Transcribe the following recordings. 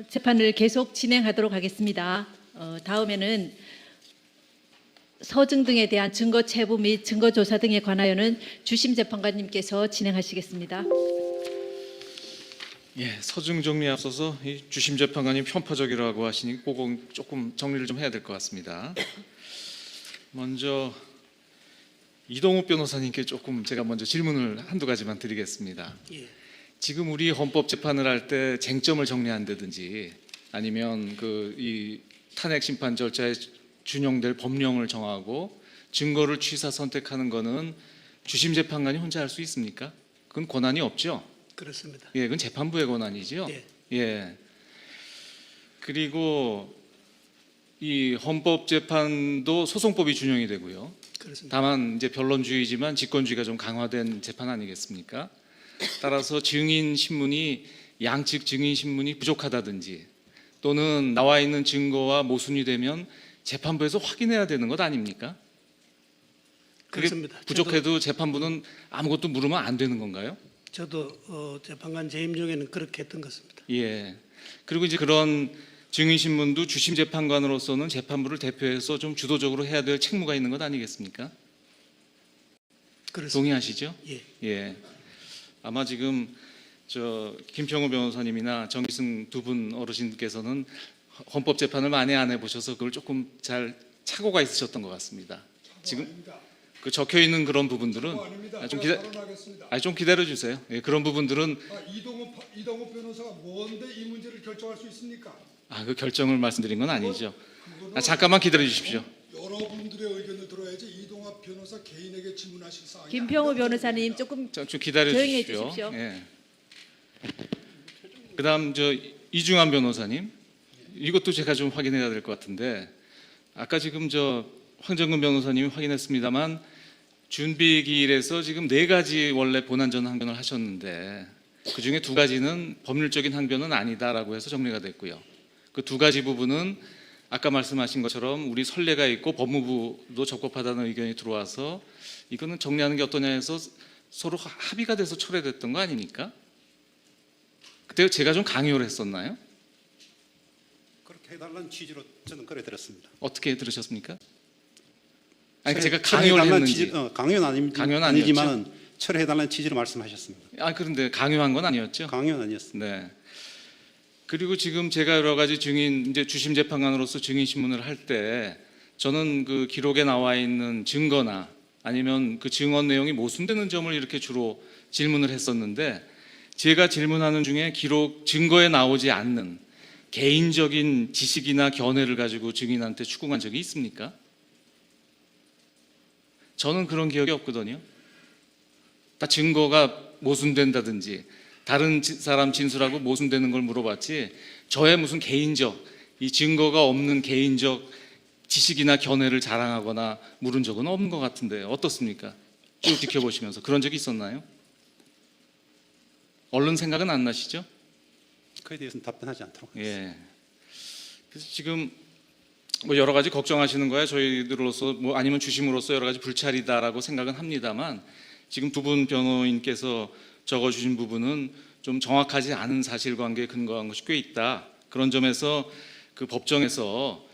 재판을 계속 진행하도록 하겠습니다. 다음에는 서증 등에 대한 증거 체부 및 증거 조사 등에 관하여는 주심 재판관님께서 진행하시겠습니다. 예, 서증 정리에 앞서서 이 주심 재판관님 편파적이라고 하시니 그거 조금 정리를 좀 해야 될 것 같습니다. 먼저 이동욱 변호사님께 조금 제가 먼저 질문을 한두 가지만 드리겠습니다. 예. 지금 우리 헌법 재판을 할 때 쟁점을 정리한다든지 아니면 이 탄핵 심판 절차에 준용될 법령을 정하고 증거를 취사 선택하는 거는 주심 재판관이 혼자 할 수 있습니까? 그건 권한이 없죠. 그렇습니다. 예, 그건 재판부의 권한이지요. 예. 예. 그리고 이 헌법재판도 소송법이 준용이 되고요. 그렇습니다. 다만 이제 변론주의지만 직권주의가 좀 강화된 재판 아니겠습니까? 따라서 증인 신문이 양측 증인 신문이 부족하다든지 또는 나와 있는 증거와 모순이 되면 재판부에서 확인해야 되는 것 아닙니까? 그게 그렇습니다. 부족해도 재판부는 아무것도 물으면 안 되는 건가요? 저도 재판관 재임 중에는 그렇게 했던 것 같습니다. 예. 그리고 이제 그런 증인 신문도 주심 재판관으로서는 재판부를 대표해서 좀 주도적으로 해야 될 책무가 있는 것 아니겠습니까? 그렇습니다. 동의하시죠? 예. 예. 아마 지금 김평우 변호사님이나 정기승 두 분 어르신께서는 헌법 재판을 많이 안 해보셔서 그걸 조금 잘 착오가 있으셨던 것 같습니다. 지금 그 적혀 있는 그런 부분들은 좀 기다려 주세요. 예, 그런 부분들은 이동욱 변호사가 뭔데 이 문제를 결정할 수 있습니까? 그 결정을 말씀드린 건 아니죠. 잠깐만 기다려 주십시오. 여러분들의 의견을 들어야지 이동욱 변호사 개인에게 질문하실 사항이 김평우 변호사님 조금 좀 기다려 조용히 해 주십시오. 주십시오. 예. 그다음 이중환 변호사님, 이것도 제가 좀 확인해야 될 것 같은데 아까 지금 황정근 변호사님이 확인했습니다만 준비기일에서 지금 4가지 원래 본안전 항변을 하셨는데 그 중에 2가지는 법률적인 항변은 아니다라고 해서 정리가 됐고요. 그 2가지 부분은 아까 말씀하신 것처럼 우리 선례가 있고 법무부도 적법하다는 의견이 들어와서 이거는 정리하는 게 어떠냐 해서 서로 합의가 돼서 철회됐던 거 아닙니까? 그때 제가 좀 강요를 했었나요? 그렇게 해달라는 취지로 저는 그래 들었습니다. 어떻게 들으셨습니까? 아니 제가 강요를 했는지. 강요는 아니지만은 철회해달라는 취지로 말씀하셨습니다. 그런데 강요한 건 아니었죠? 강요는 아니었습니다. 네. 그리고 지금 제가 여러 가지 이제 주심 재판관으로서 증인 신문을 할 때 저는 그 기록에 나와 있는 증거나 아니면 그 증언 내용이 모순되는 점을 이렇게 주로 질문을 했었는데 제가 질문하는 중에 증거에 나오지 않는 개인적인 지식이나 견해를 가지고 증인한테 추궁한 적이 있습니까? 저는 그런 기억이 없거든요. 다 증거가 모순된다든지 다른 사람 진술하고 모순되는 걸 물어봤지 저의 무슨 개인적 이 증거가 없는 개인적 지식이나 견해를 자랑하거나 물은 적은 없는 것 같은데 어떻습니까? 쭉 지켜보시면서 그런 적이 있었나요? 얼른 생각은 안 나시죠? 그에 대해서는 답변하지 않도록 하겠습니다. 예. 그래서 지금 여러 가지 걱정하시는 거야 저희들로서 아니면 주심으로서 여러 가지 불찰이다라고 생각은 합니다만 지금 두 분 변호인께서 적어주신 부분은 좀 정확하지 않은 사실관계에 근거한 것이 꽤 있다. 그런 점에서 그 법정에서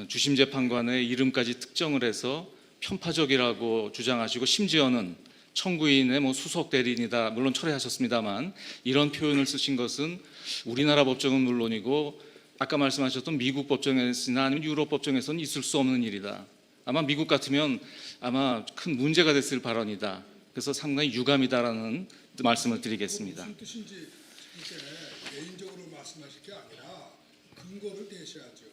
주심 재판관의 이름까지 특정을 해서 편파적이라고 주장하시고 심지어는 청구인의 수석 대리인이다 물론 철회하셨습니다만 이런 표현을 쓰신 것은 우리나라 법정은 물론이고 아까 말씀하셨던 미국 법정에서나 아니면 유럽 법정에서는 있을 수 없는 일이다. 아마 미국 같으면 아마 큰 문제가 됐을 발언이다. 그래서 상당히 유감이다라는 말씀을 드리겠습니다. 무슨 뜻인지 이제 개인적으로 말씀하실 게 아니라 근거를 대셔야죠.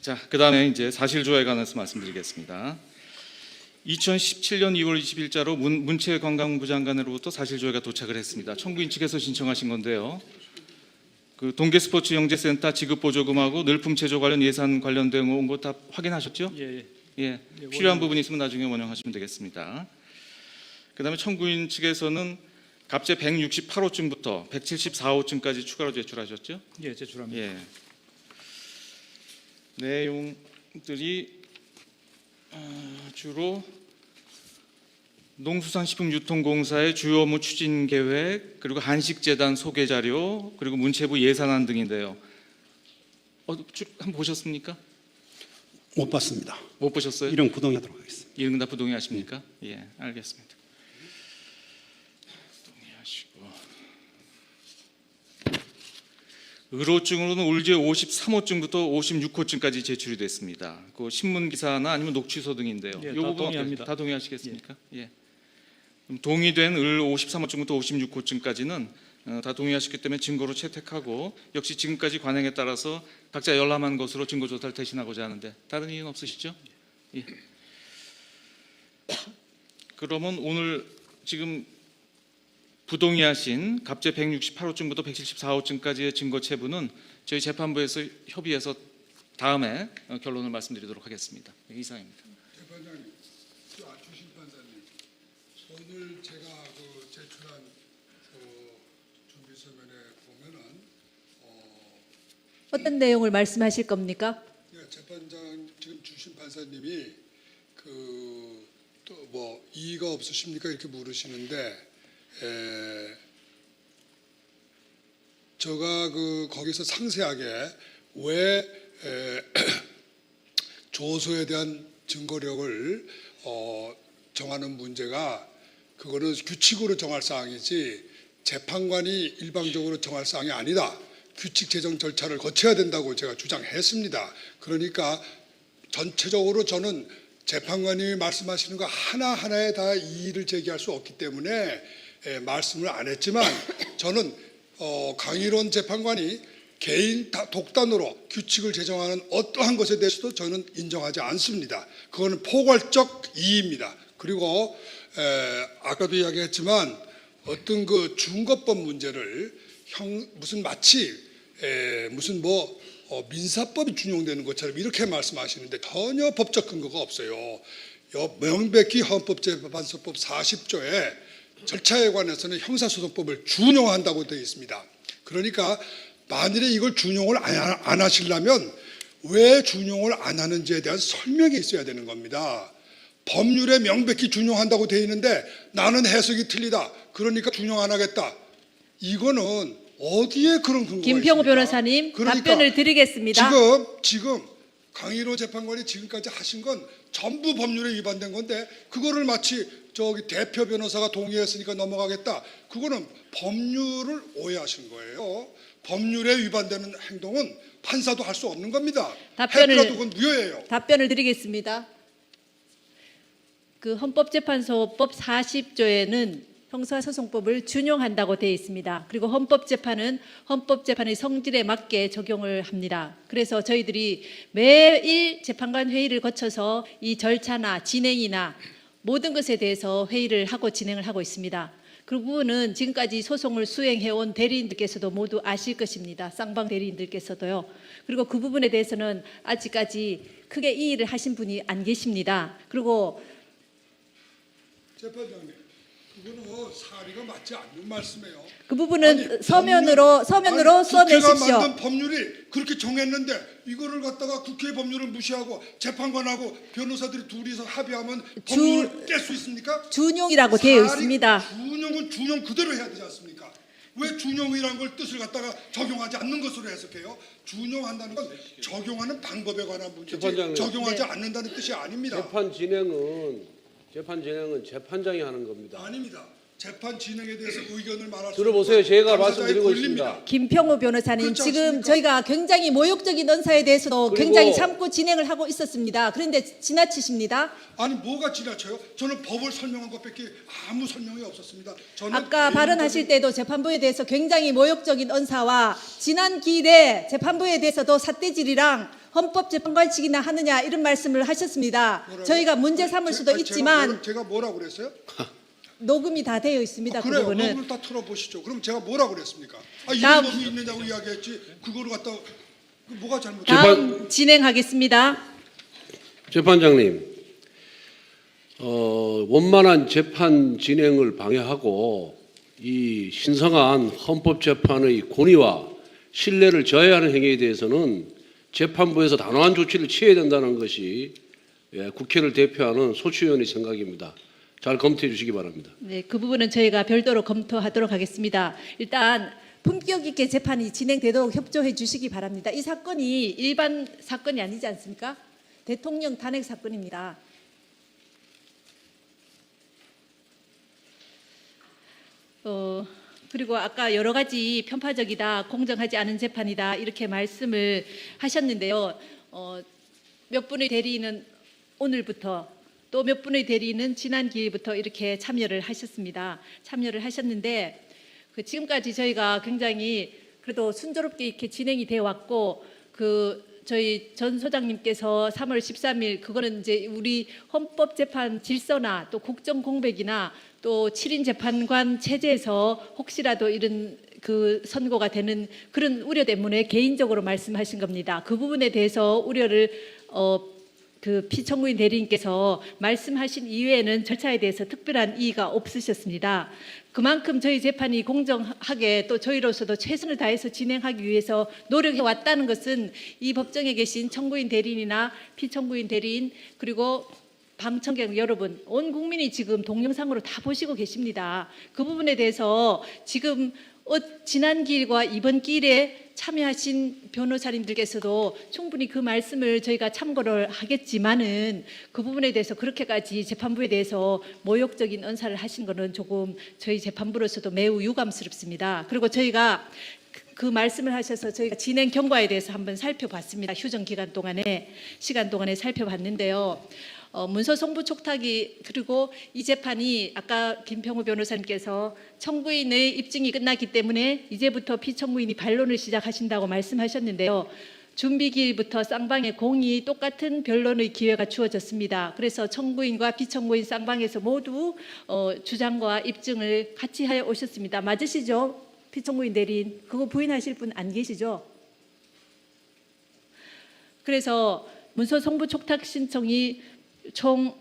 자, 그다음에 이제 사실조회에 관해서 말씀드리겠습니다. 2017년 2월 20일자로 문체관광부 장관으로부터 사실조회가 도착을 했습니다. 청구인 측에서 신청하신 건데요. 그 동계스포츠 영재센터 지급보조금하고 늘품체조 관련 예산 관련된 온 거 다 확인하셨죠? 예. 필요한 부분이 있으면 나중에 원형하시면 되겠습니다. 그다음에 청구인 측에서는 갑제 168호증부터 174호증까지 추가로 제출하셨죠? 예, 제출합니다. 예. 내용들이 주로 농수산식품유통공사의 주요 업무 추진 계획, 그리고 한식재단 소개 자료, 그리고 문체부 예산안 등인데요. 쭉 한번 보셨습니까? 못 봤습니다. 못 보셨어요? 이런 부동의하도록 하겠습니다. 이런 다 부동의하십니까? 예, 알겠습니다. 부동의하시고. 의료증으로는 울제 53호증부터 56호증까지 제출이 됐습니다. 그 신문 기사나 아니면 녹취서 등인데요. 예, 이 다 부분 동의합니다. 다 동의하시겠습니까? 예. 그럼 동의된 을 53호증부터 56호증까지는 다 동의하셨기 때문에 증거로 채택하고, 역시 지금까지 관행에 따라서 각자 열람한 것으로 증거 조사를 대신하고자 하는데 다른 이유는 없으시죠? 예. 그러면 오늘 지금 부동의하신 갑제 168호증부터 174호증까지의 증거 체부는 저희 재판부에서 협의해서 다음에 결론을 말씀드리도록 하겠습니다. 이상입니다. 재판장님, 주심 판사님, 오늘 제가 제출한 준비 서면에 보면은 어떤 내용을 말씀하실 겁니까? 재판장 지금 주심 판사님이 또 뭐 이의가 없으십니까 이렇게 물으시는데 제가 거기서 상세하게 왜 조소에 대한 증거력을 정하는 문제가 그거는 규칙으로 정할 사항이지 재판관이 일방적으로 정할 사항이 아니다. 규칙 제정 절차를 거쳐야 된다고 제가 주장했습니다. 그러니까 전체적으로 저는 재판관이 말씀하시는 거 하나하나에 다 이의를 제기할 수 없기 때문에 말씀을 안 했지만 저는 강일원 재판관이 개인 독단으로 규칙을 제정하는 어떠한 것에 대해서도 저는 인정하지 않습니다. 그거는 포괄적 이의입니다. 그리고 아까도 이야기했지만 어떤 준거법 문제를 무슨 마치 무슨 민사법이 준용되는 것처럼 이렇게 말씀하시는데 전혀 법적 근거가 없어요. 명백히 헌법재판소법 40조에 절차에 관해서는 형사소송법을 준용한다고 되어 있습니다. 그러니까 만일에 이걸 준용을 안 하시려면 왜 준용을 안 하는지에 대한 설명이 있어야 되는 겁니다. 법률에 명백히 준용한다고 되어 있는데 나는 해석이 틀리다. 그러니까 준용 안 하겠다. 이거는 어디에 그런 근거가 김평우 있습니까? 변호사님 그러니까 답변을 드리겠습니다. 지금 강일호 재판관이 지금까지 하신 건 전부 법률에 위반된 건데 그거를 마치 대표 변호사가 동의했으니까 넘어가겠다. 그거는 법률을 오해하신 거예요. 법률에 위반되는 행동은 판사도 할 수 없는 겁니다. 했더라도 그건 무효예요. 답변을 드리겠습니다. 그 헌법재판소법 40조에는 형사소송법을 준용한다고 되어 있습니다. 그리고 헌법재판은 헌법재판의 성질에 맞게 적용을 합니다. 그래서 저희들이 매일 재판관 회의를 거쳐서 이 절차나 진행이나 모든 것에 대해서 회의를 하고 진행을 하고 있습니다. 그 부분은 지금까지 소송을 수행해온 대리인들께서도 모두 아실 것입니다. 쌍방 대리인들께서도요. 그리고 그 부분에 대해서는 아직까지 크게 이의를 하신 분이 안 계십니다. 그리고 재판장님, 그거는 사리가 맞지 않는 말씀이에요. 그 부분은 아니, 서면으로 국회가 써내십시오. 만든 법률이 그렇게 정했는데 이거를 갖다가 국회 법률을 무시하고 재판관하고 변호사들이 둘이서 합의하면 법률을 깰 수 있습니까? 준용이라고 되어 있습니다. 준용은 준용 그대로 해야 되지 않습니까? 왜 준용이라는 걸 뜻을 갖다가 적용하지 않는 것으로 해석해요? 준용한다는 건 적용하는 방법에 관한 문제지 재판장님. 적용하지 않는다는 뜻이 아닙니다. 재판 진행은 재판장이 하는 겁니다. 아닙니다. 재판 진행에 대해서 의견을 말할 수 들어보세요. 있는 제가 당사자의 말씀드리고 권리입니다. 있습니다. 김평우 변호사님, 그렇지 지금 않습니까? 저희가 굉장히 모욕적인 언사에 대해서도 그리고- 굉장히 참고 진행을 하고 있었습니다. 그런데 지나치십니다. 아니 뭐가 지나쳐요? 저는 법을 설명한 것밖에 아무 설명이 없었습니다. 저는 아까 개인적인- 발언하실 때도 재판부에 대해서 굉장히 모욕적인 언사와 지난 기일에 재판부에 대해서도 삿대질이랑 헌법재판관직이나 하느냐 이런 말씀을 하셨습니다. 뭐라고요? 저희가 문제 삼을 수도 있지만 제가 뭐라고 그랬어요? 녹음이 다 되어 있습니다. 그 그래요. 부분은. 녹음을 다 틀어보시죠. 그럼 제가 뭐라고 그랬습니까? 이런 다음- 놈이 있느냐고 이야기했지. 그거를 갖다 뭐가 잘못됐어요? 다음 진행하겠습니다. 재판장님, 원만한 재판 진행을 방해하고 이 신성한 헌법재판의 권위와 신뢰를 저해하는 행위에 대해서는 재판부에서 단호한 조치를 취해야 된다는 것이 국회를 대표하는 소추위원의 생각입니다. 잘 검토해 주시기 바랍니다. 네, 그 부분은 저희가 별도로 검토하도록 하겠습니다. 일단 품격 있게 재판이 진행되도록 협조해 주시기 바랍니다. 이 사건이 일반 사건이 아니지 않습니까? 대통령 탄핵 사건입니다. 그리고 아까 여러 가지 편파적이다, 공정하지 않은 재판이다 이렇게 말씀을 하셨는데요. 몇 분의 대리인은 오늘부터 또 몇 분의 대리인은 지난 기회부터 이렇게 참여를 하셨는데 지금까지 저희가 굉장히 그래도 순조롭게 이렇게 진행이 되어 왔고 저희 전 소장님께서 3월 13일 그거는 이제 우리 헌법재판 질서나 또 국정공백이나 또 7인 재판관 체제에서 혹시라도 이런 선고가 되는 그런 우려 때문에 개인적으로 말씀하신 겁니다. 그 부분에 대해서 우려를 피청구인 대리인께서 말씀하신 이외에는 절차에 대해서 특별한 이의가 없으셨습니다. 그만큼 저희 재판이 공정하게 또 저희로서도 최선을 다해서 진행하기 위해서 노력해 왔다는 것은 이 법정에 계신 청구인 대리인이나 피청구인 대리인 그리고 방청객 여러분, 온 국민이 지금 동영상으로 다 보시고 계십니다. 그 부분에 대해서 지금 지난 기일과 이번 기일에 참여하신 변호사님들께서도 충분히 그 말씀을 저희가 참고를 하겠지만은 그 부분에 대해서 그렇게까지 재판부에 대해서 모욕적인 언사를 하신 것은 조금 저희 재판부로서도 매우 유감스럽습니다. 그리고 저희가 그 말씀을 하셔서 저희가 진행 경과에 대해서 한번 살펴봤습니다. 휴정 시간 동안에 살펴봤는데요. 문서 송부 촉탁이 그리고 이 재판이 아까 김평우 변호사님께서 청구인의 입증이 끝났기 때문에 이제부터 피청구인이 반론을 시작하신다고 말씀하셨는데요. 준비 기일부터 쌍방의 공이 똑같은 변론의 기회가 주어졌습니다. 그래서 청구인과 피청구인 쌍방에서 모두 주장과 입증을 같이 하여 오셨습니다. 맞으시죠? 피청구인 대리인 그거 부인하실 분 안 계시죠? 그래서 문서 송부 촉탁 신청이 총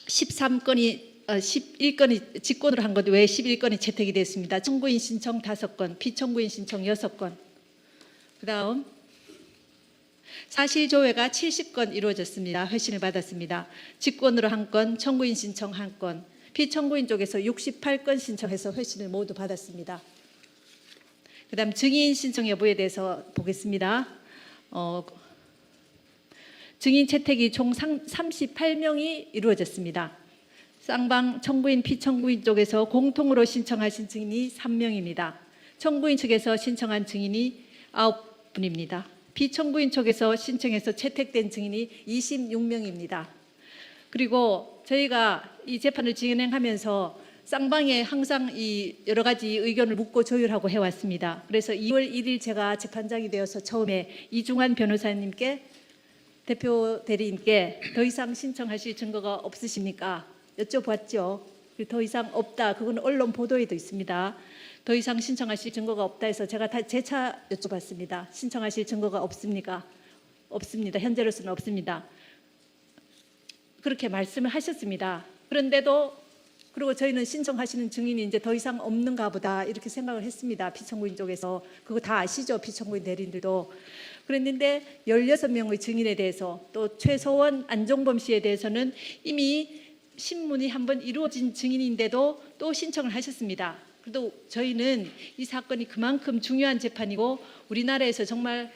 11건이 직권으로 한 건데 왜 11건이 채택이 됐습니다. 청구인 신청 5건, 피청구인 신청 6건. 그다음 사실조회가 70건 이루어졌습니다. 회신을 받았습니다. 직권으로 1건, 청구인 신청 1건, 피청구인 쪽에서 68건 신청해서 회신을 모두 받았습니다. 그다음 증인 신청 여부에 대해서 보겠습니다. 증인 채택이 총 38명이 이루어졌습니다. 쌍방 청구인 피청구인 쪽에서 공통으로 신청하신 증인이 3명입니다. 청구인 측에서 신청한 증인이 9분입니다. 피청구인 쪽에서 신청해서 채택된 증인이 26명입니다. 그리고 저희가 이 재판을 진행하면서 쌍방에 항상 이 여러 가지 의견을 묻고 조율하고 해왔습니다. 그래서 2월 1일 제가 재판장이 되어서 처음에 이중환 변호사님께 대표 대리인께 더 이상 신청하실 증거가 없으십니까? 여쭤봤죠. 더 이상 없다. 그건 언론 보도에도 있습니다. 더 이상 신청하실 증거가 없다 해서 제가 다 재차 여쭤봤습니다. 신청하실 증거가 없습니까? 없습니다. 현재로서는 없습니다. 그렇게 말씀을 하셨습니다. 그런데도 그리고 저희는 신청하시는 증인이 이제 더 이상 없는가 보다 이렇게 생각을 했습니다. 피청구인 쪽에서. 그거 다 아시죠? 피청구인 대리인들도. 그랬는데 16명의 증인에 대해서 또 최소원 안종범 씨에 대해서는 이미 신문이 한번 이루어진 증인인데도 또 신청을 하셨습니다. 그래도 저희는 이 사건이 그만큼 중요한 재판이고 우리나라에서 정말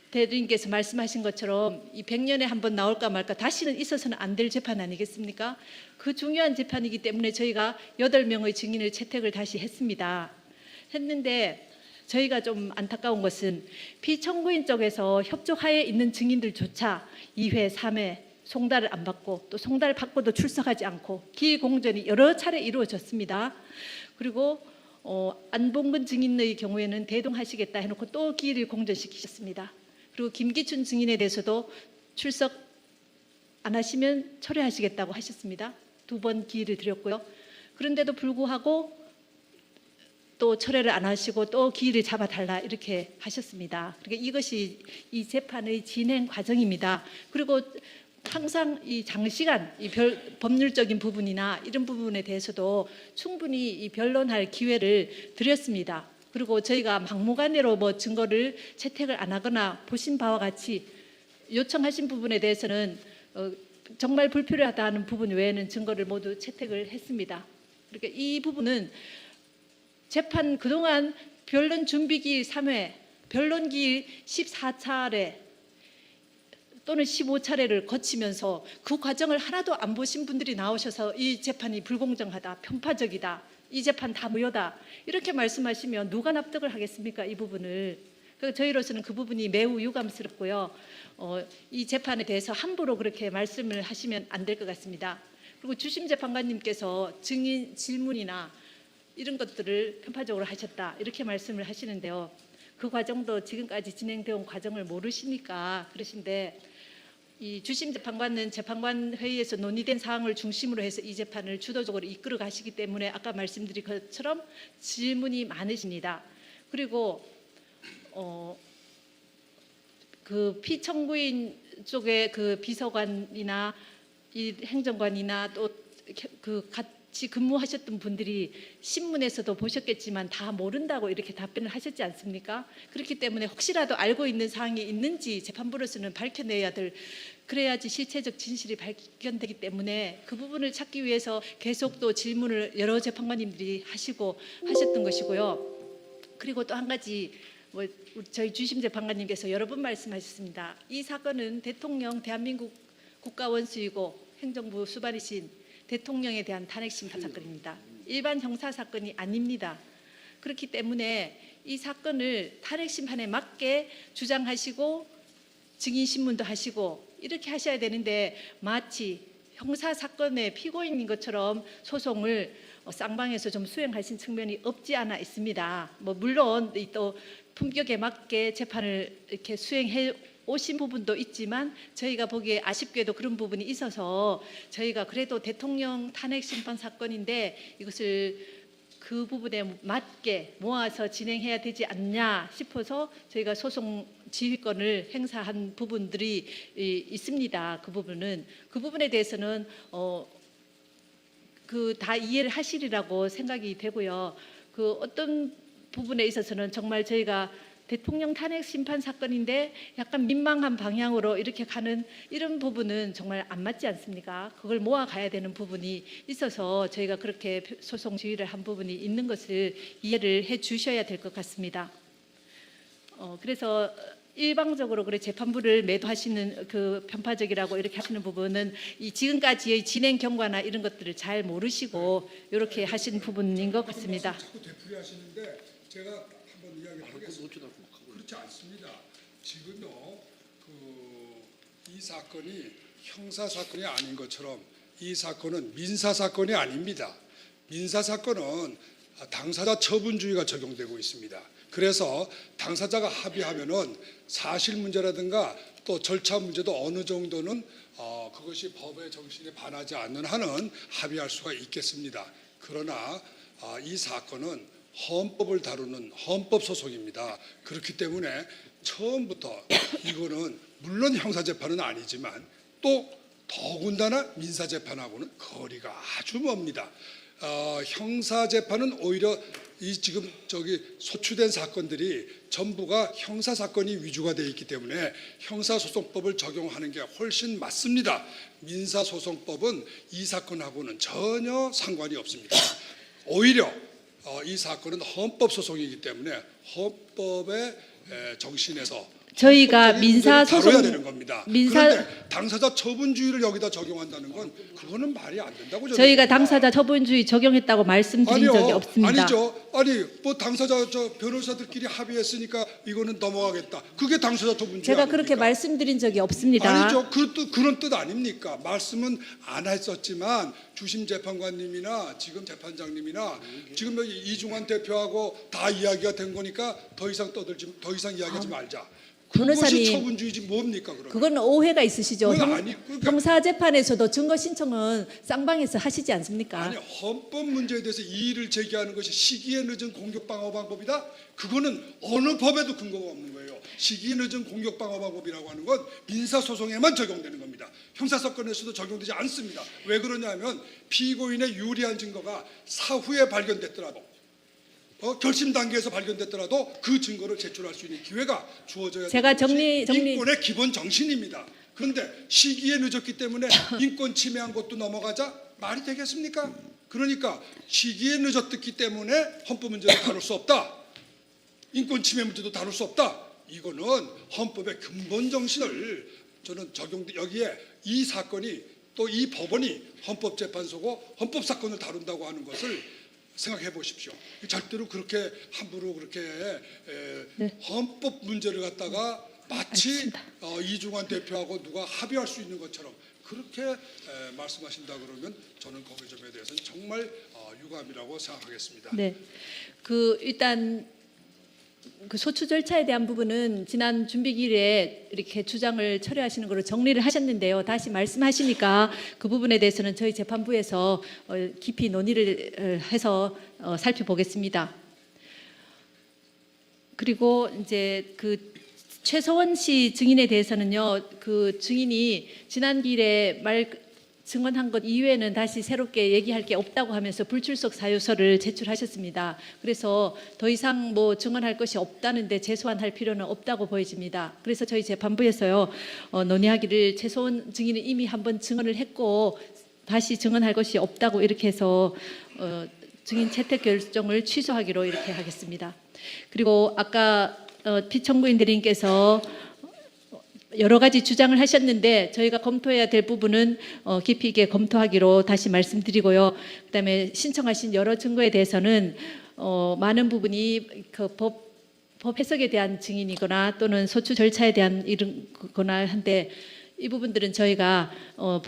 대리인께서 말씀하신 것처럼 이 100년에 한 번 나올까 말까 다시는 있어서는 안 될 재판 아니겠습니까? 그 중요한 재판이기 때문에 저희가 8명의 증인을 채택을 다시 했는데 저희가 좀 안타까운 것은 피청구인 쪽에서 협조하에 있는 증인들조차 2회, 3회 송달을 안 받고 또 송달 받고도 출석하지 않고 기일 공전이 여러 차례 이루어졌습니다. 그리고 안봉근 증인의 경우에는 대동하시겠다 해놓고 또 기일을 공전시키셨습니다. 그리고 김기춘 증인에 대해서도 출석 안 하시면 철회하시겠다고 하셨습니다. 2번 기일을 드렸고요. 그런데도 불구하고 또 철회를 안 하시고 또 기일을 잡아달라 이렇게 하셨습니다. 그러니까 이것이 이 재판의 진행 과정입니다. 그리고 항상 이 장시간 이 법률적인 부분이나 이런 부분에 대해서도 충분히 이 변론할 기회를 드렸습니다. 그리고 저희가 막무가내로 뭐 증거를 채택을 안 하거나 보신 바와 같이 요청하신 부분에 대해서는 정말 불필요하다는 부분 외에는 증거를 모두 채택을 했습니다. 그러니까 이 부분은 재판 그동안 변론 준비기일 3회, 변론기일 14차례 또는 15차례를 거치면서 그 과정을 하나도 안 보신 분들이 나오셔서 이 재판이 불공정하다, 편파적이다, 이 재판 다 무효다 이렇게 말씀하시면 누가 납득을 하겠습니까? 이 부분을. 그래서 저희로서는 그 부분이 매우 유감스럽고요. 이 재판에 대해서 함부로 그렇게 말씀을 하시면 안 될 것 같습니다. 그리고 주심 재판관님께서 증인 질문이나 이런 것들을 편파적으로 하셨다 이렇게 말씀을 하시는데요. 그 과정도 지금까지 진행되어 온 과정을 모르시니까 그러신데 이 주심 재판관은 재판관 회의에서 논의된 사항을 중심으로 해서 이 재판을 주도적으로 이끌어 가시기 때문에 아까 말씀드린 것처럼 질문이 많으십니다. 그리고 그 피청구인 쪽에 그 비서관이나 이 행정관이나 또 그 같이 근무하셨던 분들이 신문에서도 보셨겠지만 다 모른다고 이렇게 답변을 하셨지 않습니까? 그렇기 때문에 혹시라도 알고 있는 사항이 있는지 재판부로서는 밝혀내야 될, 그래야지 실체적 진실이 발견되기 때문에 그 부분을 찾기 위해서 계속 또 질문을 여러 재판관님들이 하셨던 것이고요. 그리고 또 한 가지 저희 주심 재판관님께서 여러 번 말씀하셨습니다. 이 사건은 대통령 대한민국 국가원수이고 행정부 수반이신 대통령에 대한 탄핵심판 사건입니다. 일반 형사 사건이 아닙니다. 그렇기 때문에 이 사건을 탄핵심판에 맞게 주장하시고 증인신문도 하시고 이렇게 하셔야 되는데 마치 형사 사건의 피고인인 것처럼 소송을 쌍방에서 좀 수행하신 측면이 없지 않아 있습니다. 물론 또 품격에 맞게 재판을 이렇게 수행해 오신 부분도 있지만 저희가 보기에 아쉽게도 그런 부분이 있어서 저희가 그래도 대통령 탄핵 심판 사건인데 이것을 그 부분에 맞게 모아서 진행해야 되지 않냐 싶어서 저희가 소송 지휘권을 행사한 부분들이 있습니다. 그 부분에 대해서는 그 다 이해를 하시리라고 생각이 되고요. 그 어떤 부분에 있어서는 정말 저희가 대통령 탄핵 심판 사건인데 약간 민망한 방향으로 이렇게 가는 이런 부분은 정말 안 맞지 않습니까? 그걸 모아가야 되는 부분이 있어서 저희가 그렇게 소송 지휘를 한 부분이 있는 것을 이해를 해 주셔야 될 것 같습니다. 그래서 일방적으로 그래 재판부를 매도하시는 그 편파적이라고 이렇게 하시는 부분은 이 지금까지의 진행 경과나 이런 것들을 잘 모르시고 이렇게 하신 부분인 것 같습니다. 자꾸 되풀이하시는데 제가 한번 이야기를 하겠습니다. 그렇지 않습니다. 지금요, 이 사건이 형사 사건이 아닌 것처럼 이 사건은 민사 사건이 아닙니다. 민사 사건은 당사자 처분주의가 적용되고 있습니다. 그래서 당사자가 합의하면은 사실 문제라든가 또 절차 문제도 어느 정도는 그것이 법의 정신에 반하지 않는 한은 합의할 수가 있겠습니다. 그러나 이 사건은 헌법을 다루는 헌법 소송입니다. 그렇기 때문에 처음부터 이거는 물론 형사재판은 아니지만 또 더군다나 민사재판하고는 거리가 아주 멉니다. 형사재판은 오히려 이 지금 소추된 사건들이 전부가 형사 사건이 위주가 되어 있기 때문에 형사소송법을 적용하는 게 훨씬 맞습니다. 민사소송법은 이 사건하고는 전혀 상관이 없습니다. 오히려 이 사건은 헌법소송이기 때문에 헌법의 정신에서 저희가 다뤄야 되는 겁니다. 그런데 당사자 처분주의를 여기다 적용한다는 건 그거는 말이 안 된다고 저희가 당사자 처분주의 적용했다고 말씀드린 적이 없습니다. 아니죠. 아니 뭐 당사자 변호사들끼리 합의했으니까 이거는 넘어가겠다. 그게 당사자 처분주의 제가 아닙니까? 그렇게 말씀드린 적이 없습니다. 아니죠. 그런 뜻 아닙니까? 말씀은 안 했었지만 주심 재판관님이나 지금 재판장님이나 지금 여기 이중환 대표하고 다 이야기가 된 거니까 더 이상 이야기하지 말자. 그것이 변호사님, 처분주의지 뭡니까 그러면? 그건 오해가 있으시죠. 그러니까 형사재판에서도 증거 신청은 쌍방에서 하시지 않습니까? 아니 헌법 문제에 대해서 이의를 제기하는 것이 시기에 늦은 공격 방어 방법이다? 그거는 어느 법에도 근거가 없는 거예요. 시기에 늦은 공격 방어 방법이라고 하는 건 민사소송에만 적용되는 겁니다. 형사사건에서도 적용되지 않습니다. 왜 그러냐면 피고인의 유리한 증거가 사후에 발견됐더라도 결심 단계에서 발견됐더라도 그 증거를 제출할 수 있는 기회가 주어져야 제가 되는 것이 정리- 인권의 기본 정신입니다. 그런데 시기에 늦었기 때문에 인권 침해한 것도 넘어가자 말이 되겠습니까? 그러니까 시기에 늦었기 때문에 헌법 문제를 다룰 수 없다. 인권 침해 문제도 다룰 수 없다. 이거는 헌법의 근본 정신을 저는 여기에 이 사건이 또 이 법원이 헌법재판소고 헌법 사건을 다룬다고 하는 것을 생각해 보십시오. 절대로 그렇게 함부로 그렇게 네. 헌법 문제를 갖다가 마치 이중환 대표하고 누가 합의할 수 있는 것처럼 그렇게 말씀하신다 그러면 저는 거기 점에 대해서는 정말 유감이라고 생각하겠습니다. 네. 일단 그 소추 절차에 대한 부분은 지난 준비기일에 이렇게 주장을 철회하시는 걸로 정리를 하셨는데요. 다시 말씀하시니까 그 부분에 대해서는 저희 재판부에서 깊이 논의를 해서 살펴보겠습니다. 그리고 이제 그 최서원 씨 증인에 대해서는요, 그 증인이 지난 기일에 증언한 것 이외에는 다시 새롭게 얘기할 게 없다고 하면서 불출석 사유서를 제출하셨습니다. 그래서 더 이상 뭐 증언할 것이 없다는데 재소환할 필요는 없다고 보여집니다. 그래서 저희 재판부에서요, 논의하기를 최소원 증인은 이미 한번 증언을 했고 다시 증언할 것이 없다고 이렇게 해서 증인 채택 결정을 취소하기로 이렇게 하겠습니다. 그리고 아까 피청구인 대리님께서 여러 가지 주장을 하셨는데 저희가 검토해야 될 부분은 깊이 있게 검토하기로 다시 말씀드리고요. 그다음에 신청하신 여러 증거에 대해서는 많은 부분이 그 법 해석에 대한 증인이거나 또는 소추 절차에 대한 이거나 한데 이 부분들은 저희가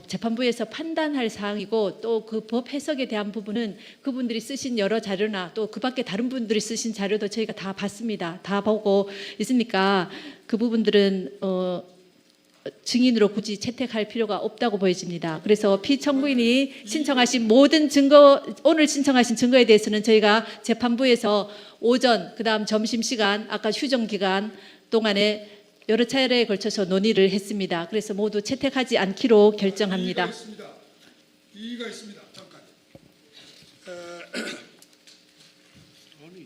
재판부에서 판단할 사항이고 또 그 법 해석에 대한 부분은 그분들이 쓰신 여러 자료나 또 그 밖에 다른 분들이 쓰신 자료도 저희가 다 봤습니다. 다 보고 있으니까 그 부분들은 증인으로 굳이 채택할 필요가 없다고 보여집니다. 그래서 피청구인이 신청하신 모든 증거, 오늘 신청하신 증거에 대해서는 저희가 재판부에서 오전, 그다음 점심시간, 아까 휴정기간 동안에 여러 차례에 걸쳐서 논의를 했습니다. 그래서 모두 채택하지 않기로 결정합니다. 이의가 있습니다. 잠깐.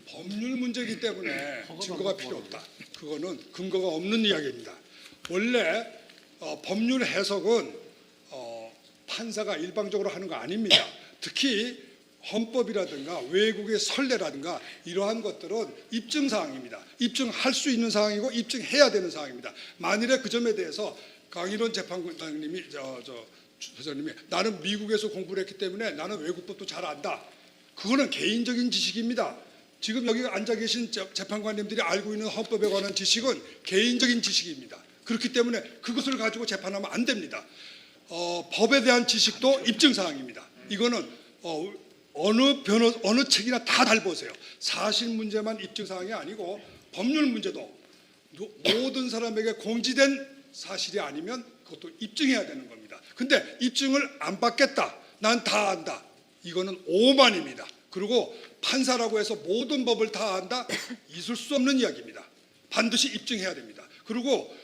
법률 문제이기 때문에 증거가 필요 없다. 그거는 근거가 없는 이야기입니다. 원래 법률 해석은 판사가 일방적으로 하는 거 아닙니다. 특히 헌법이라든가 외국의 선례라든가 이러한 것들은 입증사항입니다. 입증할 수 있는 사항이고 입증해야 되는 사항입니다. 만일에 그 점에 대해서 강일원 재판관님이 소장님이 나는 미국에서 공부를 했기 때문에 나는 외국법도 잘 안다. 그거는 개인적인 지식입니다. 지금 여기 앉아 계신 재판관님들이 알고 있는 헌법에 관한 지식은 개인적인 지식입니다. 그렇기 때문에 그것을 가지고 재판하면 안 됩니다. 법에 대한 지식도 입증사항입니다. 이거는 어느 책이나 다 잘 보세요. 사실 문제만 입증사항이 아니고 법률 문제도 모든 사람에게 공지된 사실이 아니면 그것도 입증해야 되는 겁니다. 근데 입증을 안 받겠다. 난 다 안다. 이거는 오만입니다. 그리고 판사라고 해서 모든 법을 다 안다. 있을 수 없는 이야기입니다. 반드시 입증해야 됩니다. 그리고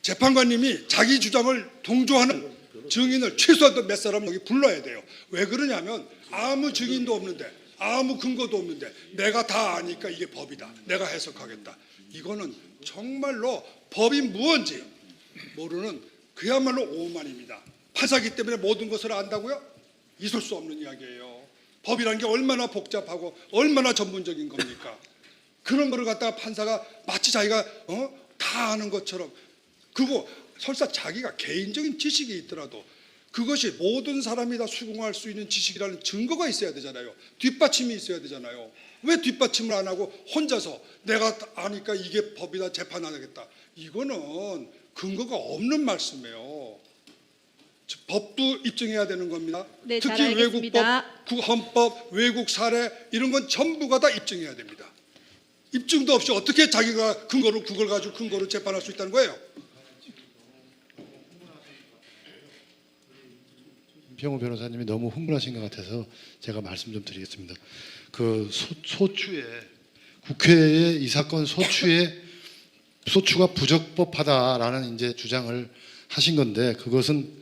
재판관님이 자기 주장을 동조하는 증인을 최소한 몇 사람 여기 불러야 돼요. 왜 그러냐면 아무 증인도 없는데 아무 근거도 없는데 내가 다 아니까 이게 법이다. 내가 해석하겠다. 이거는 정말로 법이 무언지 모르는 그야말로 오만입니다. 판사기 때문에 모든 것을 안다고요? 있을 수 없는 이야기예요. 법이라는 게 얼마나 복잡하고 얼마나 전문적인 겁니까? 그런 거를 갖다가 판사가 마치 자기가 다 아는 것처럼 그거 설사 자기가 개인적인 지식이 있더라도 그것이 모든 사람이 다 수긍할 수 있는 지식이라는 증거가 있어야 되잖아요. 뒷받침이 있어야 되잖아요. 왜 뒷받침을 안 하고 혼자서 내가 아니까 이게 법이다 재판 안 하겠다. 이거는 근거가 없는 말씀이에요. 법도 입증해야 되는 겁니다. 네, 특히 외국법, 헌법, 외국 사례 이런 건 전부가 다 입증해야 됩니다. 입증도 없이 어떻게 자기가 그걸 가지고 근거로 재판할 수 있다는 거예요? 임평호 변호사님이 너무 흥분하신 것 같아서 제가 말씀 좀 드리겠습니다. 그 소추에 국회에 이 사건 소추가 부적법하다라는 이제 주장을 하신 건데 그것은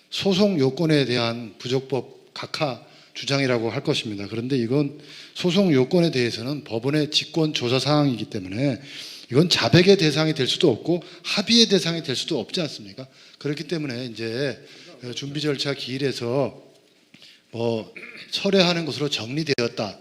소송 요건에 대한 부적법 각하 주장이라고 할 것입니다. 그런데 이건 소송 요건에 대해서는 법원의 직권 조사 사항이기 때문에 이건 자백의 대상이 될 수도 없고 합의의 대상이 될 수도 없지 않습니까? 그렇기 때문에 이제 준비 절차 기일에서 뭐 철회하는 것으로 정리되었다.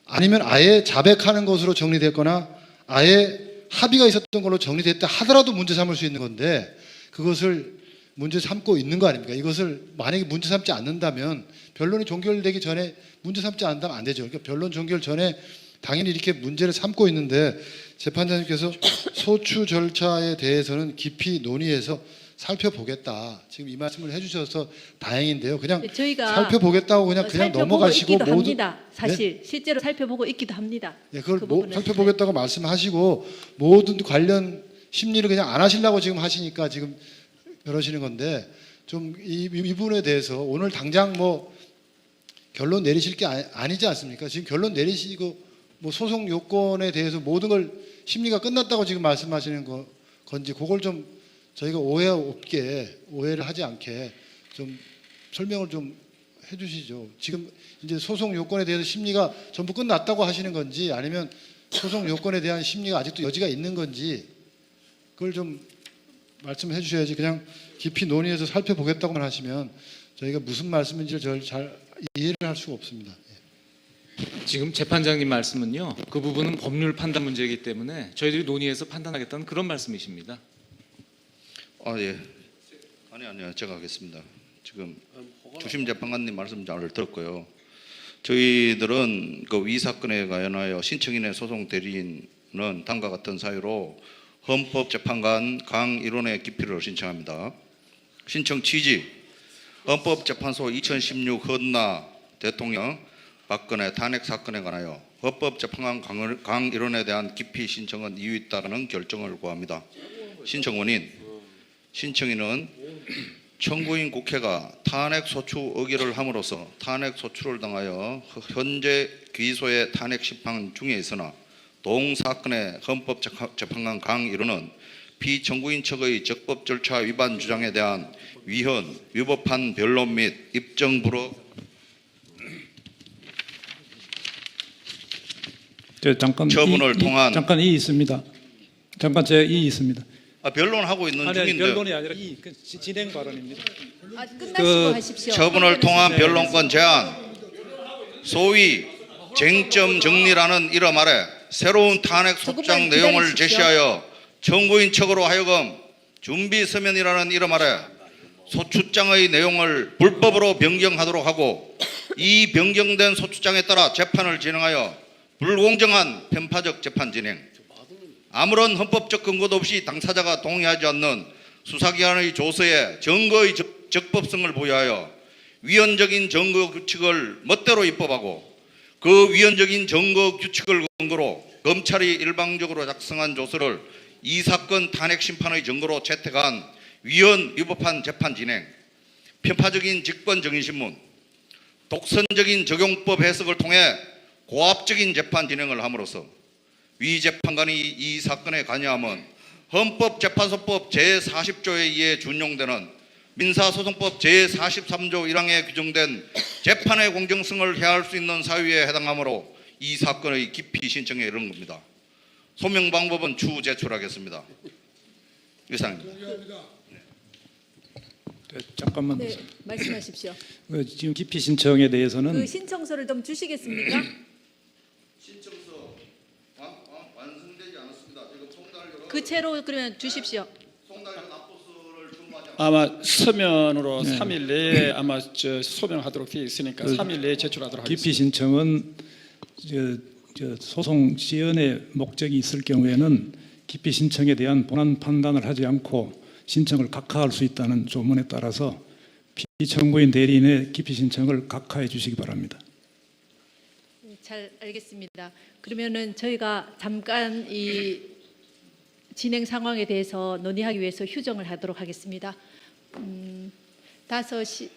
아니면 아예 자백하는 것으로 정리됐거나 아예 합의가 있었던 걸로 정리됐다 하더라도 문제 삼을 수 있는 건데 그것을 문제 삼고 있는 거 아닙니까? 이것을 만약에 문제 삼지 않는다면 변론이 종결되기 전에 문제 삼지 않는다면 안 되죠. 그러니까 변론 종결 전에 당연히 이렇게 문제를 삼고 있는데 재판장님께서 소추 절차에 대해서는 깊이 논의해서 살펴보겠다. 지금 이 말씀을 해주셔서 다행인데요. 그냥 네, 저희가 살펴보겠다고 그냥 살펴보고 넘어가시고 있기도 모든 합니다. 사실 실제로 살펴보고 있기도 합니다. 예, 그걸 그 부분은. 살펴보겠다고 말씀하시고 모든 관련 심리를 그냥 안 하시려고 지금 하시니까 지금 이러시는 건데 좀 이 부분에 대해서 오늘 당장 뭐 결론 내리실 게 아니지 않습니까? 지금 결론 내리시고 뭐 소송 요건에 대해서 모든 걸 심리가 끝났다고 지금 말씀하시는 건지 그걸 좀 저희가 오해 없게 오해를 하지 않게 좀 설명을 좀 해주시죠. 지금 이제 소송 요건에 대해서 심리가 전부 끝났다고 하시는 건지 아니면 소송 요건에 대한 심리가 아직도 여지가 있는 건지 그걸 좀 말씀해 주셔야지 그냥 깊이 논의해서 살펴보겠다고만 하시면 저희가 무슨 말씀인지를 잘 이해를 할 수가 없습니다. 지금 재판장님 말씀은요. 그 부분은 법률 판단 문제이기 때문에 저희들이 논의해서 판단하겠다는 그런 말씀이십니다. 예. 아니요. 제가 하겠습니다. 지금 주심 재판관님 말씀 잘 들었고요. 저희들은 그 위 사건에 관하여 신청인의 소송 대리인은 다음과 같은 사유로 헌법재판관 강일원의 기피를 신청합니다. 신청 취지: 헌법재판소 2016 헌나 대통령 박근혜 탄핵 사건에 관하여 헌법재판관 강일원에 대한 기피 신청은 이유 있다는 결정을 구합니다. 신청 원인: 신청인은 청구인 국회가 탄핵 소추 의결을 함으로써 탄핵 소추를 당하여 현재 기소의 탄핵 심판 중에 있으나 동 사건의 헌법재판관 강일원은 피청구인 측의 적법 절차 위반 주장에 대한 위헌, 위법한 변론 및 입증 불허 처분을 통한 잠깐 이 있습니다. 잠깐 제 이 있습니다. 변론하고 있는 중인데 변론이 아니라 진행 발언입니다. 끝나시고 하십시오. 처분을 통한 변론권 제한, 소위 쟁점 정리라는 이름 아래 새로운 탄핵 소장 조금만 내용을 기다리십시오. 제시하여 청구인 측으로 하여금 준비 서면이라는 이름 아래 소추장의 내용을 불법으로 변경하도록 하고 이 변경된 소추장에 따라 재판을 진행하여 불공정한 편파적 재판 진행, 아무런 헌법적 근거도 없이 당사자가 동의하지 않는 수사기관의 조서에 증거의 적법성을 부여하여 위헌적인 증거 규칙을 멋대로 입법하고 그 위헌적인 증거 규칙을 근거로 검찰이 일방적으로 작성한 조서를 이 사건 탄핵 심판의 증거로 채택한 위헌 위법한 재판 진행, 편파적인 직권 정의신문, 독선적인 적용법 해석을 통해 고압적인 재판 진행을 함으로써 위 재판관이 이 사건에 관여함은 헌법재판소법 제40조에 의해 준용되는 민사소송법 제43조 1항에 규정된 재판의 공정성을 해할 수 있는 사유에 해당하므로 이 사건의 기피 신청에 이른 겁니다. 소명 방법은 추후 제출하겠습니다. 이상입니다. 잠깐만. 네, 말씀하십시오. 지금 기피 신청에 대해서는 그 신청서를 좀 주시겠습니까? 신청서 완성되지 않았습니다. 지금 송달 그 채로 그러면 주십시오. 송달 납부서를 준비하지 아마 서면으로 3일 내에 아마 소명하도록 되어 있으니까 3일 내에 제출하도록 하겠습니다. 기피 신청은 소송 지연의 목적이 있을 경우에는 기피 신청에 대한 본안 판단을 하지 않고 신청을 각하할 수 있다는 조문에 따라서 피청구인 대리인의 기피 신청을 각하해 주시기 바랍니다. 잘 알겠습니다. 그러면은 저희가 잠깐 이 진행 상황에 대해서 논의하기 위해서 휴정을 하도록 하겠습니다. 5시